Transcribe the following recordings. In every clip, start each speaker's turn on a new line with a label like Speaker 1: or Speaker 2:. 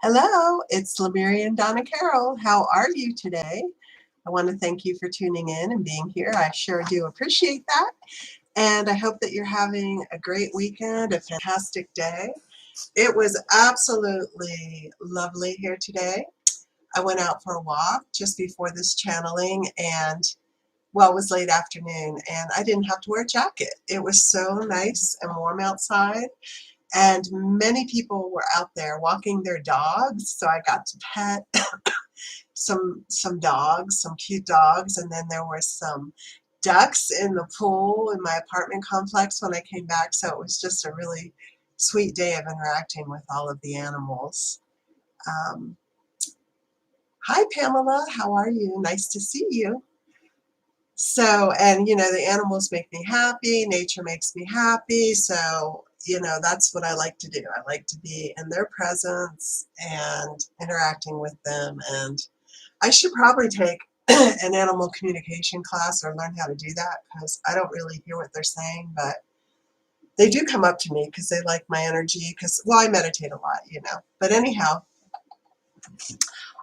Speaker 1: Hello, it's Lemurian Donna Carol. How are you today? I want to thank you for tuning in and being here. I sure do appreciate that. And I hope that you're having a great weekend, a fantastic day. It was absolutely lovely here today. I went out for a walk just before this channeling and well, it was late afternoon and I didn't have to wear a jacket. It was so nice and warm outside. And many people were out there walking their dogs, so I got to pet some dogs, some cute dogs, and then there were some ducks in the pool in my apartment complex when I came back, so it was just a really sweet day of interacting with all of the animals. Um, Hi, Pamela. How are you? Nice to see you. So, and the animals make me happy, nature makes me happy, so that's what I like to do. I like to be in their presence and interacting with them, and I should probably take an animal communication class or learn how to do that because I don't really hear what they're saying, but they do come up to me because they like my energy because, well, I meditate a lot. But anyhow,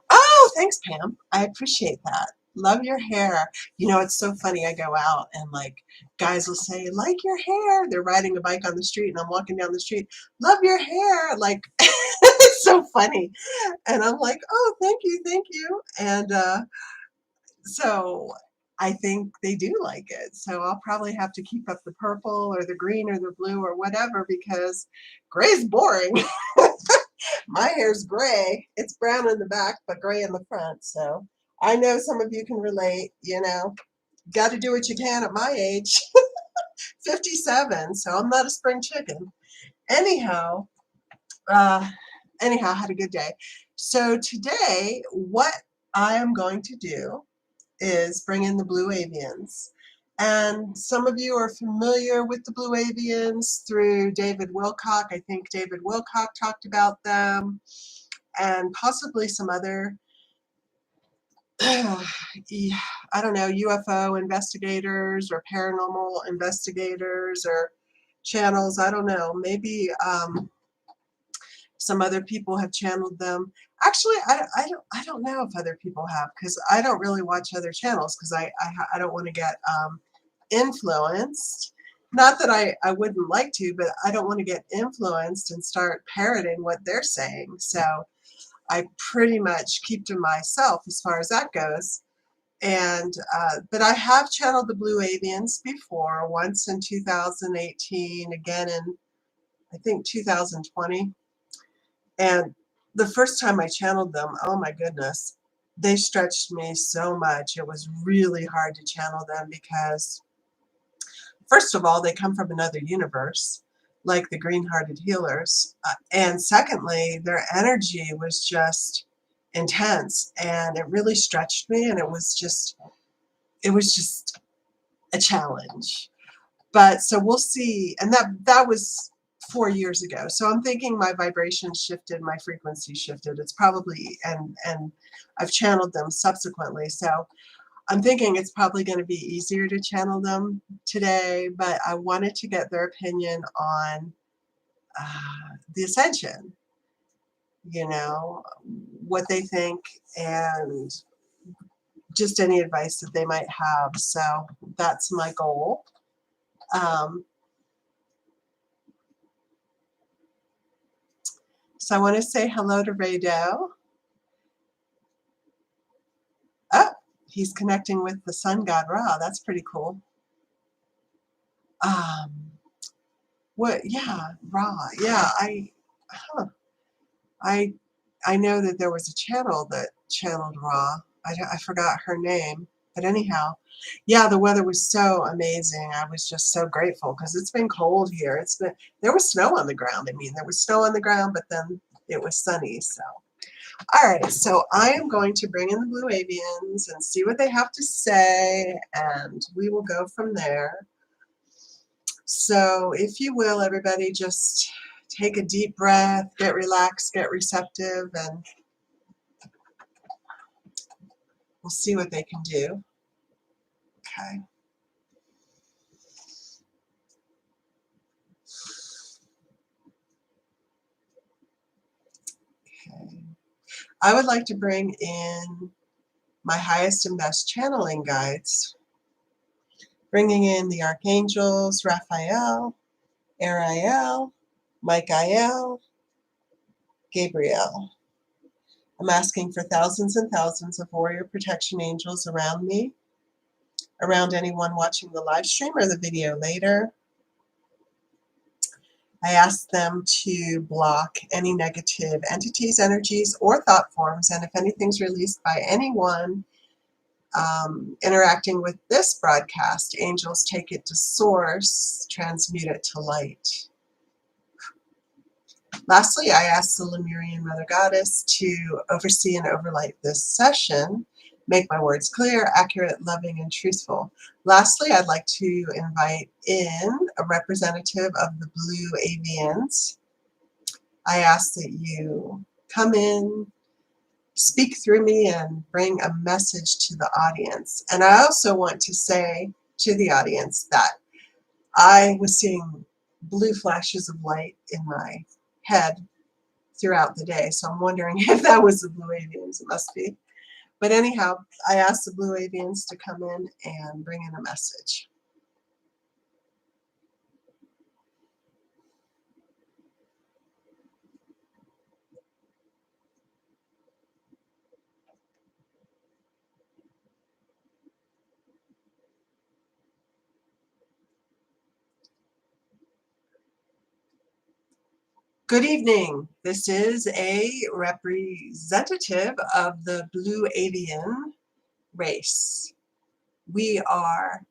Speaker 1: oh, thanks, Pam. I appreciate that. Love your hair. It's so funny. I go out and guys will say, like your hair. They're riding a bike on the street and I'm walking down the street. Love your hair. It's so funny. And I'm like, oh, thank you, thank you. And so I think they do like it. So I'll probably have to keep up the purple or the green or the blue or whatever because gray's boring. My hair's gray. It's brown in the back, but gray in the front. So I know some of you can relate. Got to do what you can at my age, 57. So I'm not a spring chicken. Anyhow, uh, I had a good day. So today, what I am going to do is bring in the blue avians. And some of you are familiar with the blue avians through David Wilcock. I think David Wilcock talked about them and possibly some other, I don't know, UFO investigators or paranormal investigators or channels. I don't know. Maybe some other people have channeled them. Actually, I don't know if other people have because I don't really watch other channels because I don't want to get influenced. Not that I wouldn't like to, but I don't want to get influenced and start parroting what they're saying. So I pretty much keep to myself as far as that goes. And but I have channeled the blue avians before, once in 2018, again in I think 2020. And the first time I channeled them, oh my goodness, they stretched me so much. It was really hard to channel them because, first of all, they come from another universe, like the green-hearted healers. And secondly, their energy was just intense and it really stretched me, and it was just a challenge. But so we'll see. And that was 4 years ago. So I'm thinking my vibration shifted, my frequency shifted. It's probably, and I've channeled them subsequently. So I'm thinking it's probably going to be easier to channel them today, but I wanted to get their opinion on the ascension, what they think, and just any advice that they might have. So that's my goal. So I want to say hello to Ray Doe. Oh, he's connecting with the sun god Ra. That's pretty cool. What? Yeah, Ra. Yeah, huh. I, I know that there was a channel that channeled Ra. I forgot her name, but anyhow, yeah, the weather was so amazing. I was just so grateful because it's been cold here. There was snow on the ground. I mean, there was snow on the ground, but then it was sunny. So, all right. So I am going to bring in the blue avians and see what they have to say, and we will go from there. So if you will, everybody, just take a deep breath, get relaxed, get receptive, and we'll see what they can do. Okay. Okay. I would like to bring in my highest and best channeling guides, bringing in the archangels Raphael, Ariel, Michael, Gabriel. I'm asking for thousands and thousands of warrior protection angels around me, around anyone watching the live stream or the video later. I ask them to block any negative entities, energies, or thought forms, and if anything's released by anyone interacting with this broadcast, angels take it to source, transmute it to light. Lastly, I ask the Lemurian Mother Goddess to oversee and overlight this session, make my words clear, accurate, loving, and truthful. Lastly, I'd like to invite in a representative of the blue Avians. I ask that you come in, speak through me, and bring a message to the audience. And I also want to say to the audience that I was seeing blue flashes of light in my head throughout the day. So I'm wondering if that was the blue Avians. It must be. But anyhow, I asked the blue Avians to come in and bring in a message. Good evening. This is a representative of the blue avian race. We are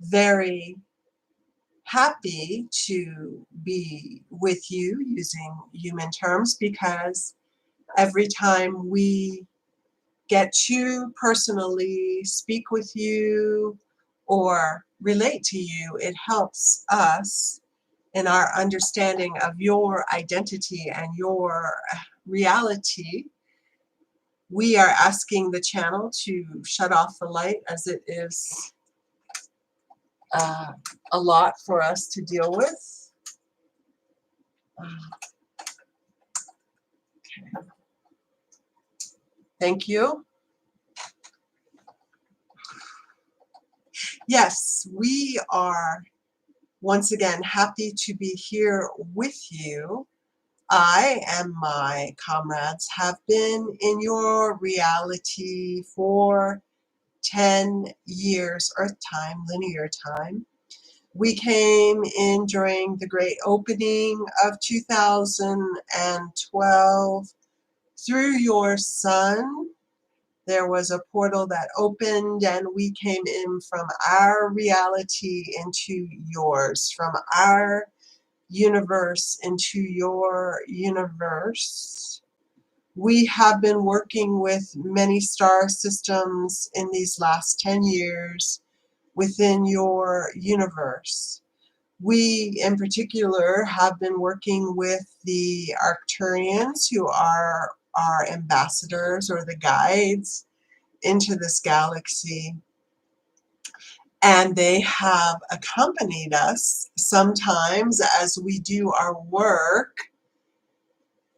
Speaker 1: very happy to be with you using human terms because every time we get to personally speak with you or relate to you, it helps us in our understanding of your identity and your reality. We are asking the channel to shut off the light as it is a lot for us to deal with. Okay. Thank you. Yes, we are once again happy to be here with you. I and my comrades have been in your reality for 10 years, Earth time, linear time. We came in during the great opening of 2012 through your sun. There was a portal that opened and we came in from our reality into yours, from our universe into your universe. We have been working with many star systems in these last 10 years within your universe. We, in particular, have been working with the Arcturians, who are our ambassadors or the guides into this galaxy. And they have accompanied us sometimes as we do our work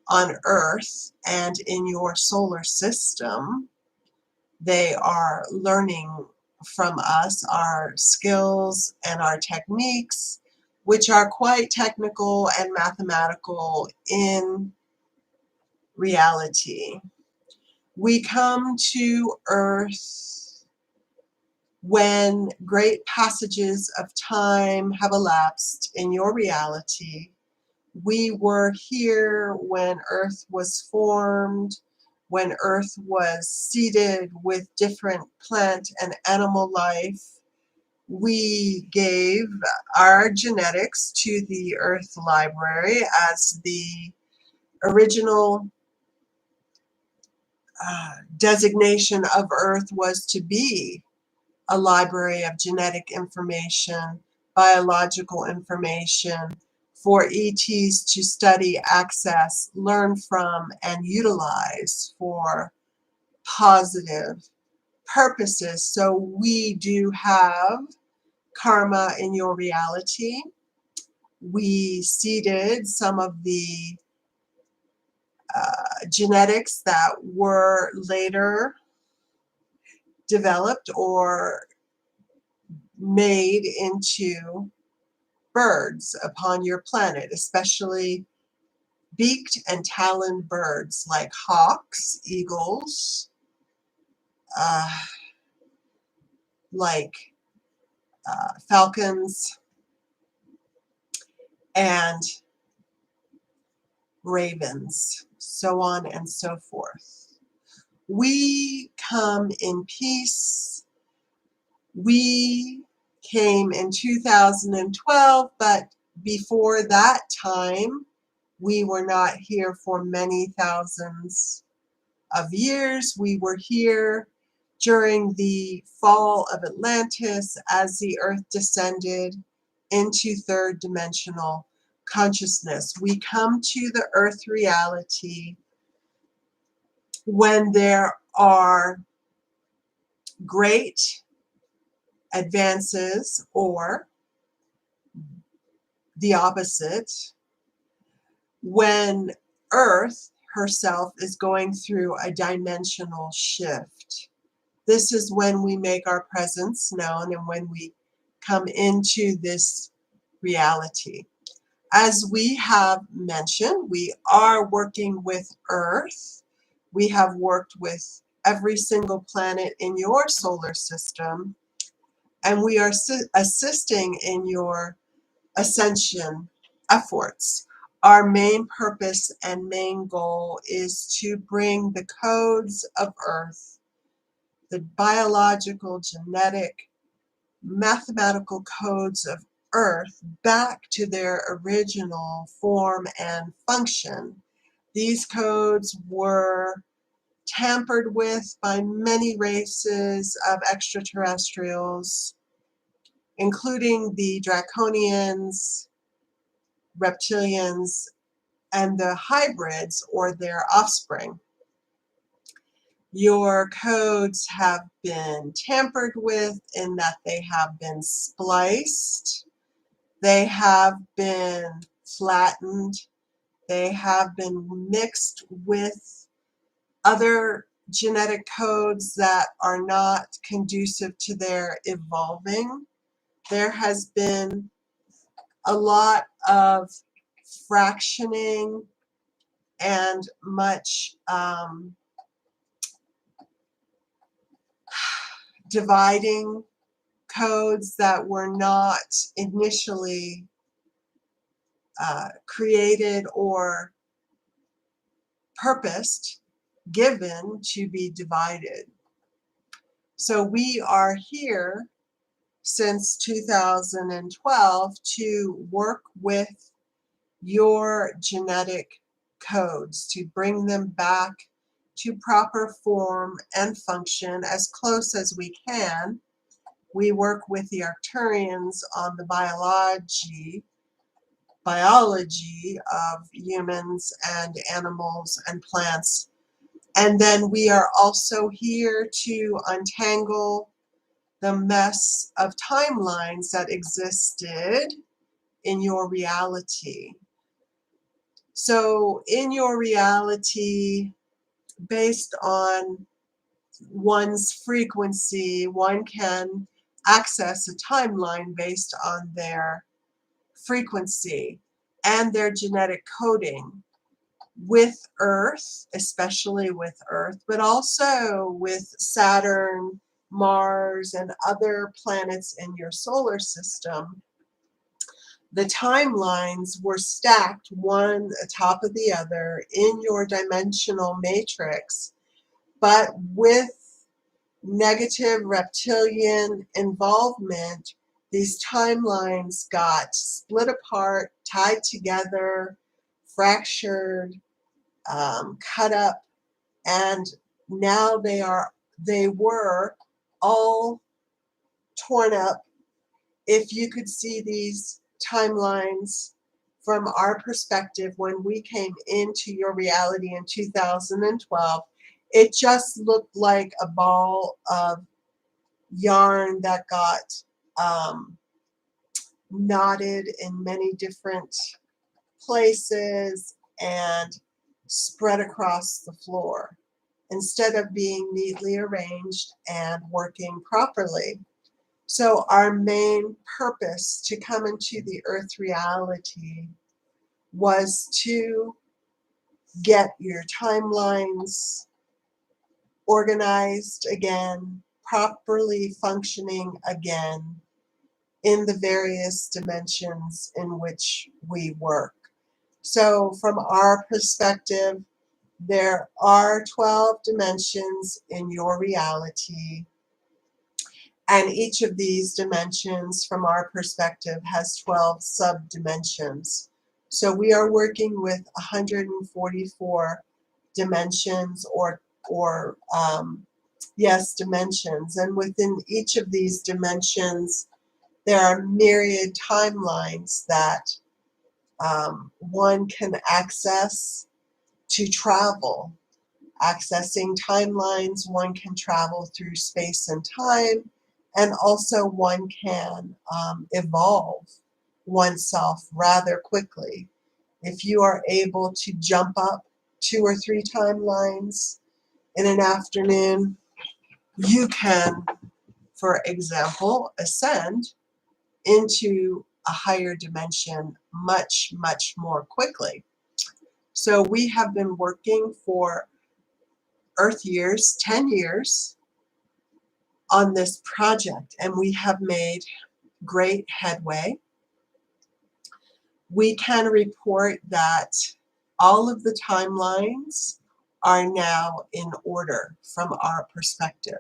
Speaker 1: on Earth and in your solar system. They are learning from us our skills and our techniques, which are quite technical and mathematical in reality. We come to Earth when great passages of time have elapsed in your reality. We were here when Earth was formed, when Earth was seeded with different plant and animal life. We gave our genetics to the Earth Library as the original designation of Earth was to be a library of genetic information, biological information, for ETs to study, access, learn from, and utilize for positive purposes. So we do have karma in your reality. We seeded some of the genetics that were later developed or made into birds upon your planet, especially beaked and taloned birds like hawks, eagles, uh, like falcons, and ravens, so on and so forth. We come in peace. We came in 2012, but before that time, we were not here for many thousands of years. We were here during the fall of Atlantis as the Earth descended into third dimensional consciousness. We come to the Earth reality when there are great advances, or the opposite, when Earth herself is going through a dimensional shift. This is when we make our presence known and when we come into this reality. As we have mentioned, we are working with Earth. We have worked with every single planet in your solar system, and we are assisting in your ascension efforts. Our main purpose and main goal is to bring the codes of Earth, the biological, genetic, mathematical codes of Earth, back to their original form and function. These codes were tampered with by many races of extraterrestrials, including the draconians, reptilians, and the hybrids or their offspring. Your codes have been tampered with in that they have been spliced, they have been flattened, they have been mixed with other genetic codes that are not conducive to their evolving. There has been a lot of fractioning and much dividing codes that were not initially created or purposed, given to be divided. So we are here since 2012 to work with your genetic codes, to bring them back to proper form and function as close as we can. We work with the Arcturians on the biology of humans and animals and plants. And then we are also here to untangle the mess of timelines that existed in your reality. So in your reality, based on one's frequency, one can access a timeline based on their frequency and their genetic coding with Earth, especially with Earth, but also with Saturn, Mars, and other planets in your solar system. The timelines were stacked one atop of the other in your dimensional matrix, but with negative reptilian involvement, these timelines got split apart, tied together, fractured, cut up, and now they were all torn up. If you could see these timelines from our perspective when we came into your reality in 2012, it just looked like a ball of yarn that got knotted in many different places, and spread across the floor instead of being neatly arranged and working properly. So our main purpose to come into the earth reality was to get your timelines organized again, properly functioning again in the various dimensions in which we work. So from our perspective, there are 12 dimensions in your reality, and each of these dimensions, from our perspective, has 12 sub-dimensions. So we are working with 144 dimensions yes, dimensions. And within each of these dimensions, there are myriad timelines that one can access to travel. Accessing timelines, one can travel through space and time, and also one can evolve oneself rather quickly. If you are able to jump up 2 or 3 timelines in an afternoon, you can, for example, ascend into a higher dimension much, much more quickly. So we have been working for Earth years, 10 years, on this project, and we have made great headway. We can report that all of the timelines are now in order from our perspective.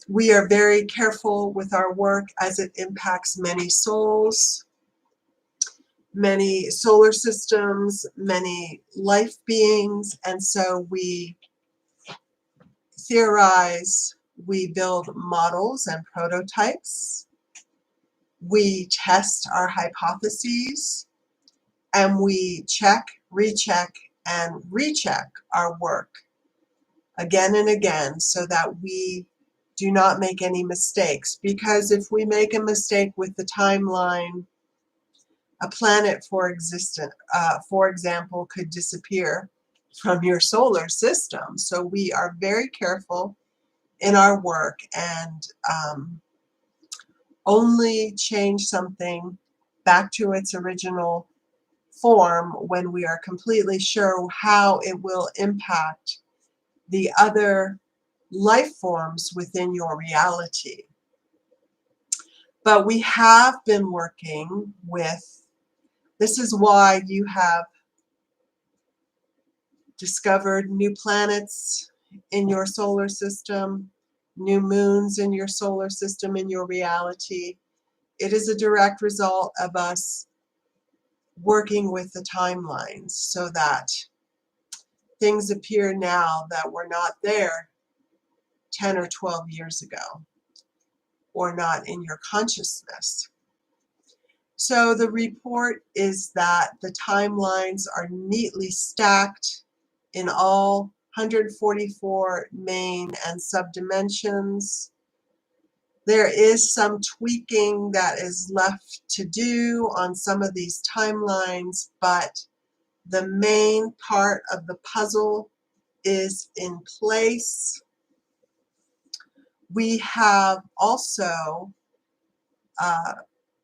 Speaker 1: We are very careful with our work as it impacts many souls, many solar systems, many life beings, and so we theorize, we build models and prototypes, we test our hypotheses, and we check, recheck, and recheck our work again and again so that we do not make any mistakes. Because if we make a mistake with the timeline, a planet, for example, could disappear from your solar system. So we are very careful in our work and only change something back to its original form when we are completely sure how it will impact the other life forms within your reality. But we have been working with, this is why you have discovered new planets in your solar system, new moons in your solar system, in your reality. It is a direct result of us working with the timelines so that things appear now that were not there 10 or 12 years ago, or not in your consciousness. So the report is that the timelines are neatly stacked in all 144 main and subdimensions. There is some tweaking that is left to do on some of these timelines, but the main part of the puzzle is in place. We have also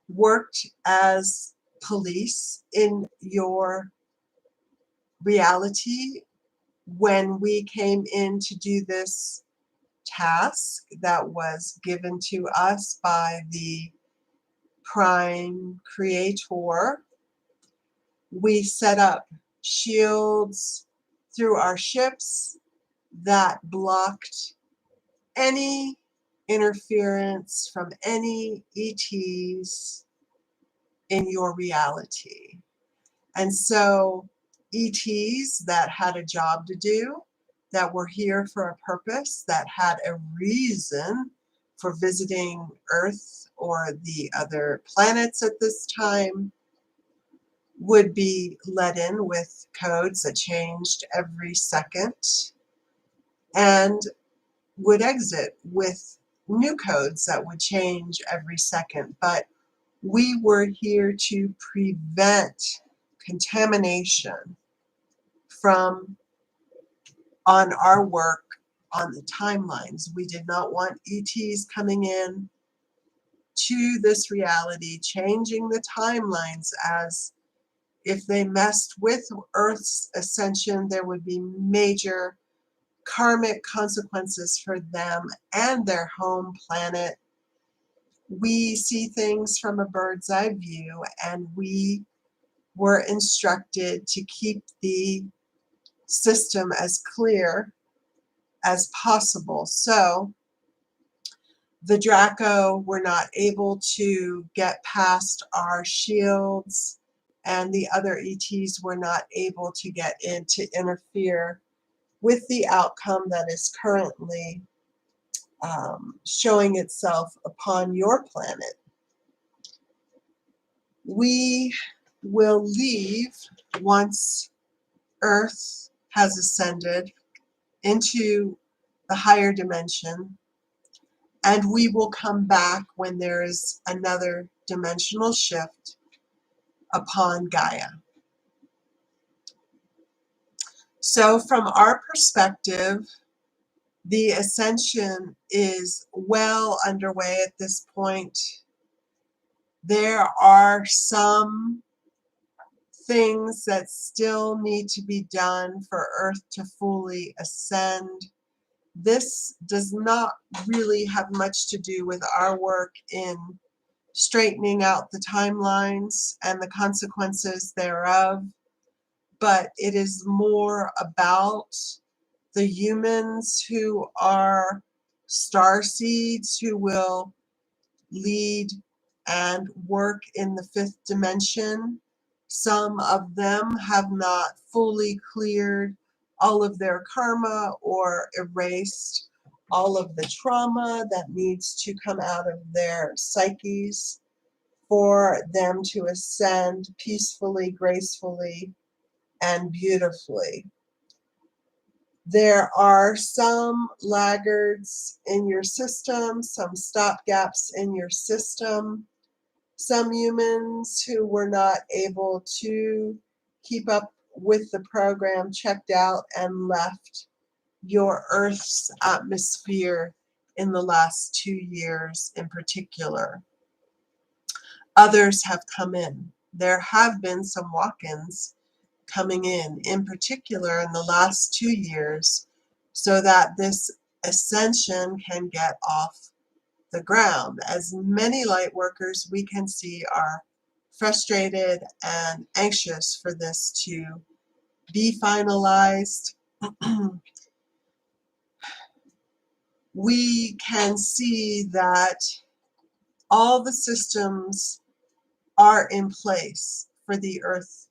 Speaker 1: worked as police in your reality when we came in to do this task that was given to us by the prime creator. We set up shields through our ships that blocked any interference from any ETs in your reality. And so ETs that had a job to do, that were here for a purpose, that had a reason for visiting Earth or the other planets at this time, would be let in with codes that changed every second and would exit with new codes that would change every second. But we were here to prevent contamination from on our work on the timelines. We did not want ETs coming in to this reality, changing the timelines, as if they messed with Earth's ascension, there would be major karmic consequences for them and their home planet. We see things from a bird's eye view, and we were instructed to keep the system as clear as possible. So the Draco were not able to get past our shields, and the other ETs were not able to get in to interfere with the outcome that is currently showing itself upon your planet. We will leave once Earth has ascended into the higher dimension, and we will come back when there is another dimensional shift upon Gaia. So from our perspective, the ascension is well underway at this point. There are some things that still need to be done for Earth to fully ascend. This does not really have much to do with our work in straightening out the timelines and the consequences thereof, but it is more about the humans who are star seeds who will lead and work in the fifth dimension. Some of them have not fully cleared all of their karma or erased all of the trauma that needs to come out of their psyches for them to ascend peacefully, gracefully, and beautifully. There are some laggards in your system, some stopgaps in your system, some humans who were not able to keep up with the program checked out and left your Earth's atmosphere in the last 2 years in particular. Others have come in. There have been some walk-ins coming in particular in the last 2 years, so that this ascension can get off the ground. As many light workers we can see are frustrated and anxious for this to be finalized. We can see that all the systems are in place for the Earth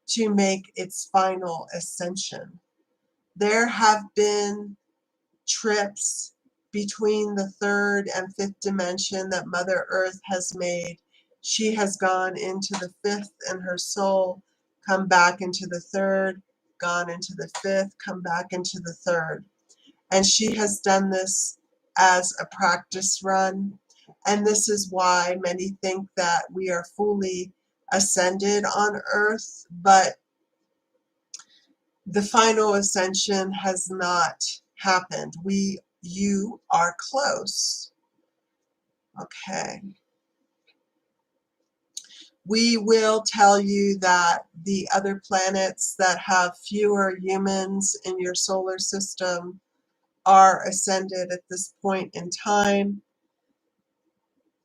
Speaker 1: to make its final ascension. There have been trips between the third and fifth dimension that Mother Earth has made. She has gone into the fifth in her soul, come back into the third, gone into the fifth, come back into the third. And she has done this as a practice run. And this is why many think that we are fully ascended on Earth, but the final ascension has not happened. You are close. Okay. We will tell you that the other planets that have fewer humans in your solar system are ascended at this point in time.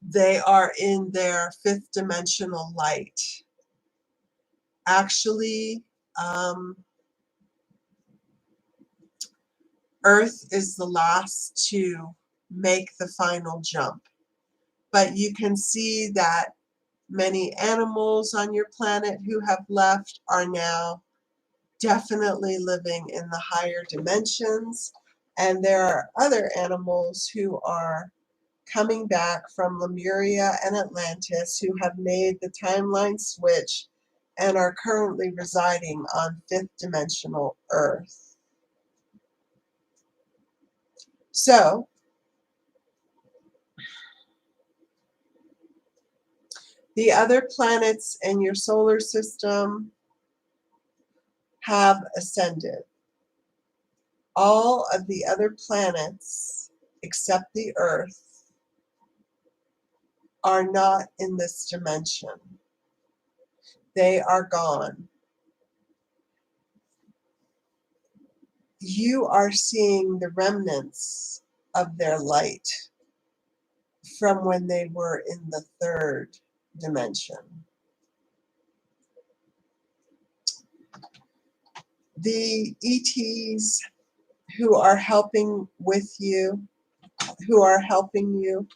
Speaker 1: They are in their fifth dimensional light. Actually, Earth is the last to make the final jump. But you can see that many animals on your planet who have left are now definitely living in the higher dimensions. And there are other animals who are coming back from Lemuria and Atlantis who have made the timeline switch and are currently residing on fifth dimensional Earth. So, the other planets in your solar system have ascended. All of the other planets, except the Earth, are not in this dimension. They are gone. You are seeing the remnants of their light from when they were in the third dimension. The ETs who are helping with you, who are helping you,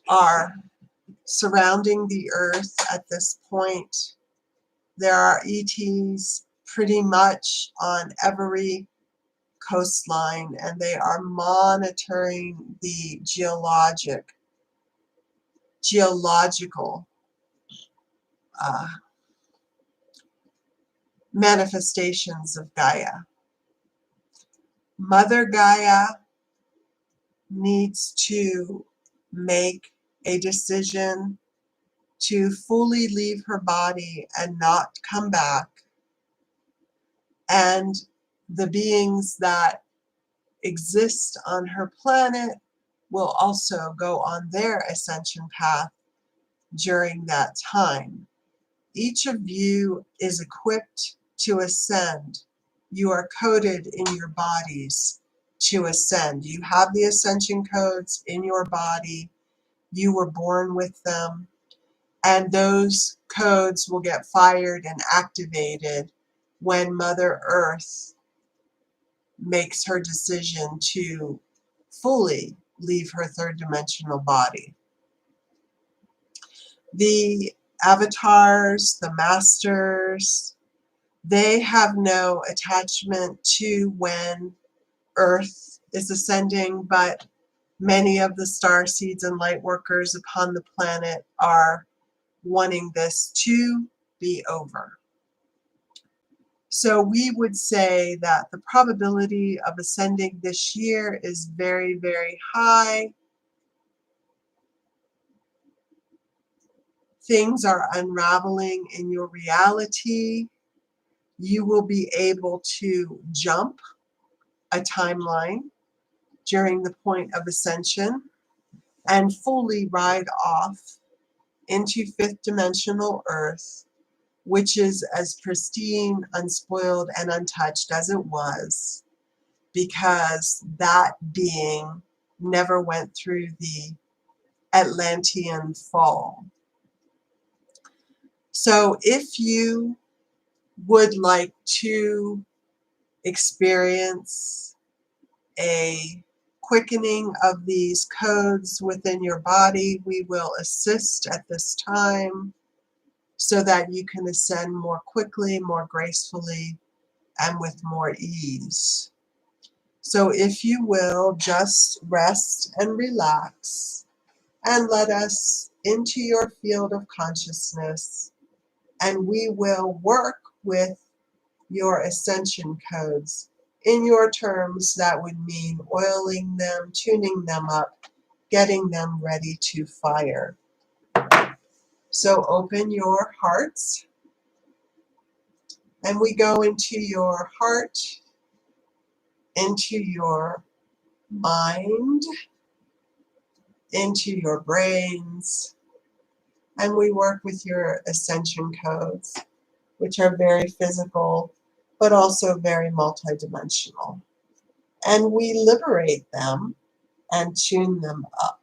Speaker 1: are surrounding the Earth at this point. There are ETs pretty much on every coastline, and they are monitoring the geological manifestations of Gaia. Mother Gaia needs to make a decision to fully leave her body and not come back. And the beings that exist on her planet will also go on their ascension path during that time. Each of you is equipped to ascend. You are coded in your bodies to ascend. You have the ascension codes in your body. You were born with them. And those codes will get fired and activated when Mother Earth makes her decision to fully leave her third dimensional body. The avatars, the masters, they have no attachment to when Earth is ascending, but many of the star seeds and light workers upon the planet are wanting this to be over. So we would say that the probability of ascending this year is very, very high. Things are unraveling in your reality. You will be able to jump a timeline during the point of ascension and fully ride off into fifth dimensional Earth, which is as pristine, unspoiled, and untouched as it was, because that being never went through the Atlantean fall. So if you would like to experience a quickening of these codes within your body, we will assist at this time so that you can ascend more quickly, more gracefully, and with more ease. So if you will, just rest and relax and let us into your field of consciousness, and we will work with your ascension codes. In your terms, that would mean oiling them, tuning them up, getting them ready to fire. So open your hearts, and we go into your heart, into your mind, into your brains, and we work with your ascension codes, which are very physical, but also very multidimensional. And we liberate them and tune them up.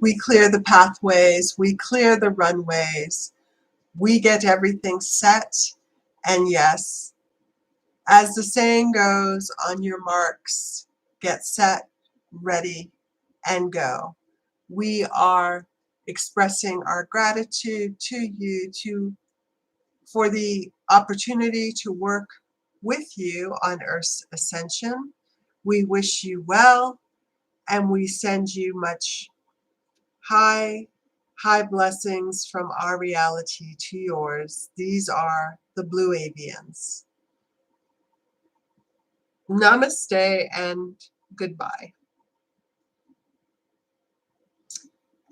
Speaker 1: We clear the pathways, we clear the runways, we get everything set, and yes, as the saying goes, on your marks, get set, ready, and go. We are expressing our gratitude to you for the opportunity to work with you on Earth's ascension. We wish you well, and we send you much high blessings from our reality to yours. These are the Blue Avians. Namaste and goodbye.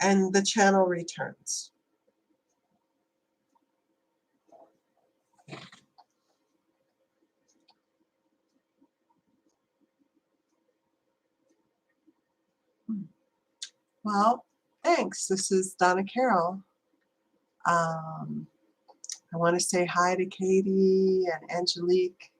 Speaker 1: And the channel returns. Well, thanks. This is Donna Carol. I want to say hi to Katie and Angelique.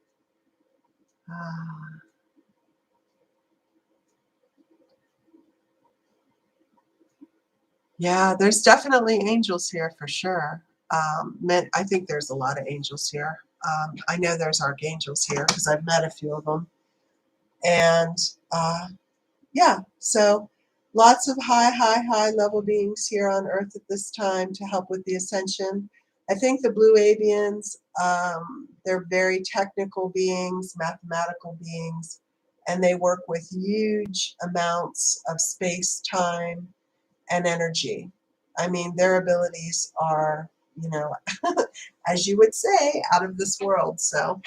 Speaker 1: Yeah, there's definitely angels here for sure. I think there's a lot of angels here. I know there's archangels here because I've met a few of them. And yeah, so lots of high level beings here on Earth at this time to help with the ascension. I think the Blue Avians, they're very technical beings, mathematical beings, and they work with huge amounts of space, time, and energy. I mean, their abilities are, as you would say, out of this world. So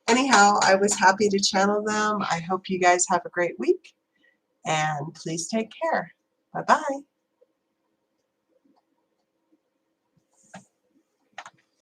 Speaker 1: anyhow, I was happy to channel them. I hope you guys have a great week, and please take care. Bye-bye.